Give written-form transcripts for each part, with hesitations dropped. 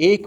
1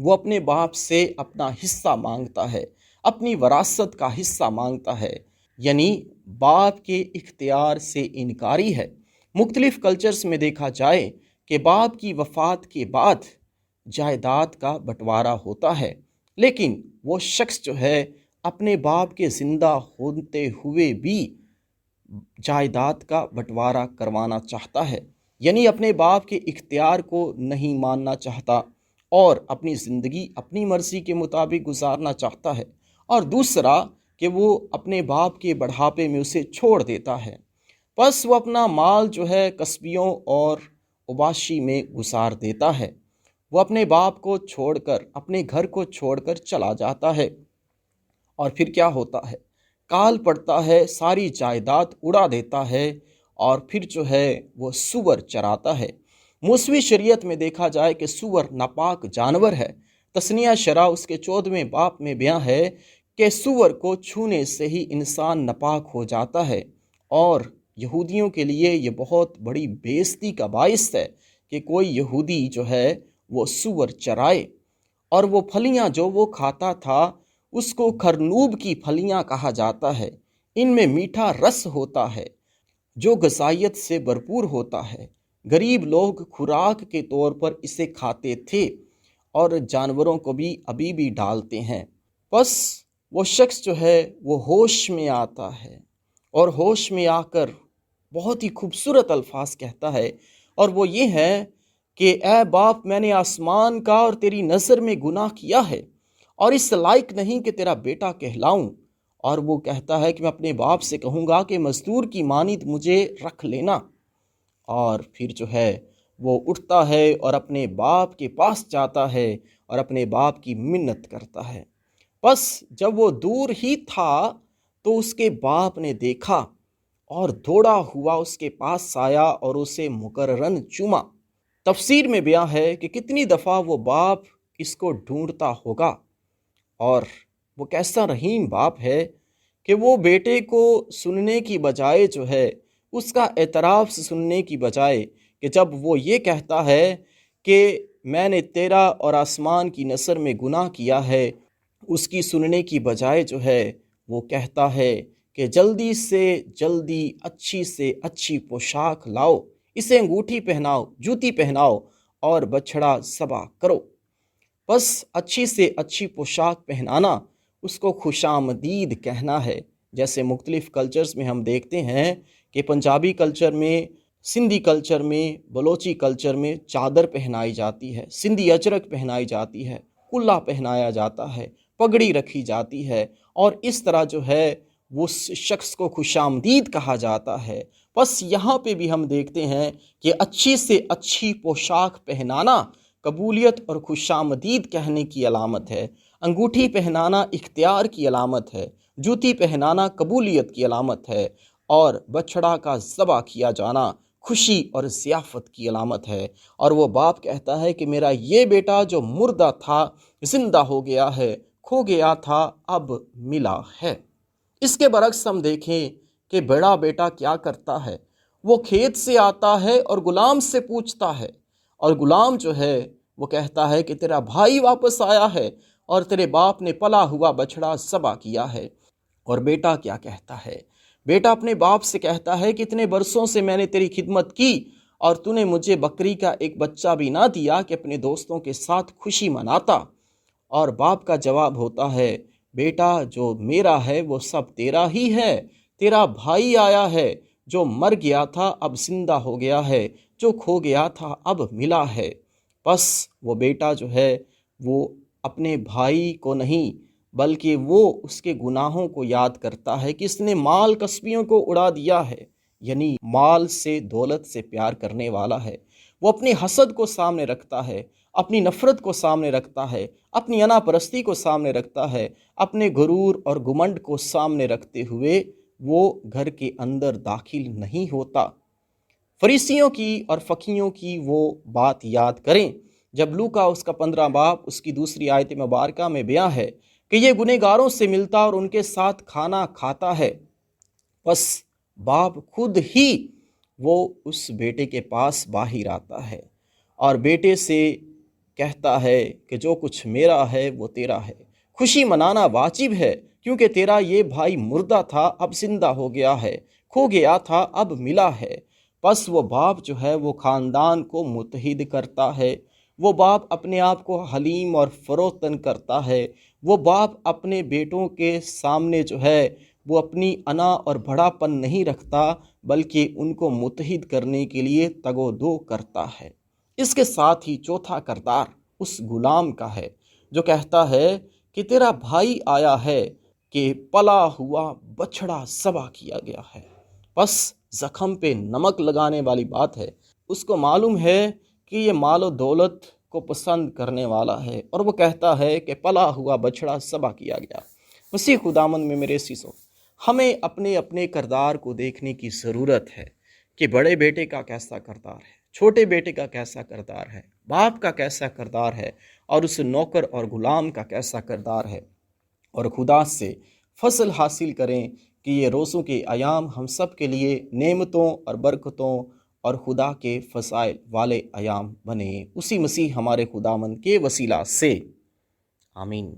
وہ اپنے باپ سے اپنا حصہ مانگتا ہے، اپنی وراثت کا حصہ مانگتا ہے، یعنی باپ کے اختیار سے انکاری ہے۔ مختلف کلچرز میں دیکھا جائے کہ باپ کی وفات کے بعد جائیداد کا بٹوارا ہوتا ہے، لیکن وہ شخص جو ہے اپنے باپ کے زندہ ہوتے ہوئے بھی جائیداد کا بٹوارا کروانا چاہتا ہے، یعنی اپنے باپ کے اختیار کو نہیں ماننا چاہتا اور اپنی زندگی اپنی مرضی کے مطابق گزارنا چاہتا ہے، اور دوسرا کہ وہ اپنے باپ کے بڑھاپے میں اسے چھوڑ دیتا ہے، بس وہ اپنا مال جو ہے کسبیوں اور عباشی میں گزار دیتا ہے۔ وہ اپنے باپ کو چھوڑ کر، اپنے گھر کو چھوڑ کر چلا جاتا ہے، اور پھر کیا ہوتا ہے؟ کال پڑتا ہے، ساری جائیداد اڑا دیتا ہے، اور پھر جو ہے وہ سور چراتا ہے۔ موسوی شریعت میں دیکھا جائے کہ سور ناپاک جانور ہے۔ تثنیہ شرح اس کے 14ویں باب میں بیان ہے کہ سور کو چھونے سے ہی انسان ناپاک ہو جاتا ہے، اور یہودیوں کے لیے یہ بہت بڑی بے عزتی کا باعث ہے کہ کوئی یہودی جو ہے وہ سور چرائے، اور وہ پھلیاں جو وہ کھاتا تھا اس کو خرنوب کی پھلیاں کہا جاتا ہے۔ ان میں میٹھا رس ہوتا ہے جو غذائیت سے بھرپور ہوتا ہے۔ غریب لوگ خوراک کے طور پر اسے کھاتے تھے، اور جانوروں کو بھی ابھی بھی ڈالتے ہیں۔ بس وہ شخص جو ہے وہ ہوش میں آتا ہے، اور ہوش میں آ کر بہت ہی خوبصورت الفاظ کہتا ہے، اور وہ یہ ہے کہ اے باپ، میں نے آسمان کا اور تیری نظر میں گناہ کیا ہے، اور اس لائق نہیں کہ تیرا بیٹا کہلاؤں۔ اور وہ کہتا ہے کہ میں اپنے باپ سے کہوں گا کہ مزدور کی مانند مجھے رکھ لینا، اور پھر جو ہے وہ اٹھتا ہے اور اپنے باپ کے پاس جاتا ہے اور اپنے باپ کی منت کرتا ہے۔ بس جب وہ دور ہی تھا تو اس کے باپ نے دیکھا اور دوڑا ہوا اس کے پاس آیا اور اسے مکررن چوما۔ تفسیر میں بیان ہے کہ کتنی دفعہ وہ باپ اس کو ڈھونڈتا ہوگا، اور وہ کیسا رحیم باپ ہے کہ وہ بیٹے کو سننے کی بجائے جو ہے اس کا اعتراف سننے کی بجائے، کہ جب وہ یہ کہتا ہے کہ میں نے تیرا اور آسمان کی نظر میں گناہ کیا ہے، اس کی سننے کی بجائے جو ہے وہ کہتا ہے کہ جلدی سے جلدی اچھی سے اچھی پوشاک لاؤ، اسے انگوٹھی پہناؤ، جوتی پہناؤ اور بچھڑا ذبح کرو۔ بس اچھی سے اچھی پوشاک پہنانا اس کو خوش آمدید کہنا ہے۔ جیسے مختلف کلچرز میں ہم دیکھتے ہیں کہ پنجابی کلچر میں، سندھی کلچر میں، بلوچی کلچر میں چادر پہنائی جاتی ہے، سندھی اجرک پہنائی جاتی ہے، کلا پہنایا جاتا ہے، پگڑی رکھی جاتی ہے، اور اس طرح جو ہے وہ شخص کو خوش آمدید کہا جاتا ہے۔ بس یہاں پہ بھی ہم دیکھتے ہیں کہ اچھی سے اچھی پوشاک پہنانا قبولیت اور خوش آمدید کہنے کی علامت ہے، انگوٹھی پہنانا اختیار کی علامت ہے، جوتی پہنانا قبولیت کی علامت ہے، اور بچھڑا کا ذبح کیا جانا خوشی اور ضیافت کی علامت ہے۔ اور وہ باپ کہتا ہے کہ میرا یہ بیٹا جو مردہ تھا زندہ ہو گیا ہے، کھو گیا تھا اب ملا ہے۔ اس کے برعکس ہم دیکھیں کہ بڑا بیٹا کیا کرتا ہے، وہ کھیت سے آتا ہے اور غلام سے پوچھتا ہے، اور غلام جو ہے وہ کہتا ہے کہ تیرا بھائی واپس آیا ہے اور تیرے باپ نے پلا ہوا بچھڑا ذبح کیا ہے۔ اور بیٹا کیا کہتا ہے؟ بیٹا اپنے باپ سے کہتا ہے کہ اتنے برسوں سے میں نے تیری خدمت کی اور تو نے مجھے بکری کا ایک بچہ بھی نہ دیا کہ اپنے دوستوں کے ساتھ خوشی مناتا۔ اور باپ کا جواب ہوتا ہے، بیٹا جو میرا ہے وہ سب تیرا ہی ہے، تیرا بھائی آیا ہے، جو مر گیا تھا اب زندہ ہو گیا ہے، جو کھو گیا تھا اب ملا ہے۔ بس وہ بیٹا جو ہے وہ اپنے بھائی کو نہیں بلکہ وہ اس کے گناہوں کو یاد کرتا ہے کہ اس نے مال کسبیوں کو اڑا دیا ہے، یعنی مال سے، دولت سے پیار کرنے والا ہے۔ وہ اپنی حسد کو سامنے رکھتا ہے، اپنی نفرت کو سامنے رکھتا ہے، اپنی انا پرستی کو سامنے رکھتا ہے، اپنے غرور اور گمنڈ کو سامنے رکھتے ہوئے وہ گھر کے اندر داخل نہیں ہوتا۔ فریسیوں کی اور فقیوں کی وہ بات یاد کریں جب لوکا اس کا 15 باب اس کی 2 آیت مبارکہ میں بیان ہے کہ یہ گنہگاروں سے ملتا اور ان کے ساتھ کھانا کھاتا ہے۔ بس باپ خود ہی وہ اس بیٹے کے پاس باہر آتا ہے اور بیٹے سے کہتا ہے کہ جو کچھ میرا ہے وہ تیرا ہے، خوشی منانا واجب ہے کیونکہ تیرا یہ بھائی مردہ تھا اب زندہ ہو گیا ہے، کھو گیا تھا اب ملا ہے۔ پس وہ باپ جو ہے وہ خاندان کو متحد کرتا ہے، وہ باپ اپنے آپ کو حلیم اور فروتن کرتا ہے، وہ باپ اپنے بیٹوں کے سامنے جو ہے وہ اپنی انا اور بڑا پن نہیں رکھتا بلکہ ان کو متحد کرنے کے لیے تگ و دو کرتا ہے۔ اس کے ساتھ ہی چوتھا کردار اس غلام کا ہے جو کہتا ہے کہ تیرا بھائی آیا ہے کہ پلا ہوا بچھڑا ذبح کیا گیا ہے۔ بس زخم پہ نمک لگانے والی بات ہے، اس کو معلوم ہے کہ یہ مال و دولت کو پسند کرنے والا ہے اور وہ کہتا ہے کہ پلا ہوا بچھڑا ذبح کیا گیا۔ مسیح خداوند میں میرے عزیزو، ہمیں اپنے اپنے کردار کو دیکھنے کی ضرورت ہے کہ بڑے بیٹے کا کیسا کردار ہے، چھوٹے بیٹے کا کیسا کردار ہے، باپ کا کیسا کردار ہے، اور اس نوکر اور غلام کا کیسا کردار ہے، اور خدا سے فضل حاصل کریں کہ یہ روزوں کے ایام ہم سب کے لیے نعمتوں اور برکتوں اور خدا کے فضائل والے ایام بنے، اسی مسیح ہمارے خداوند کے وسیلہ سے، آمین۔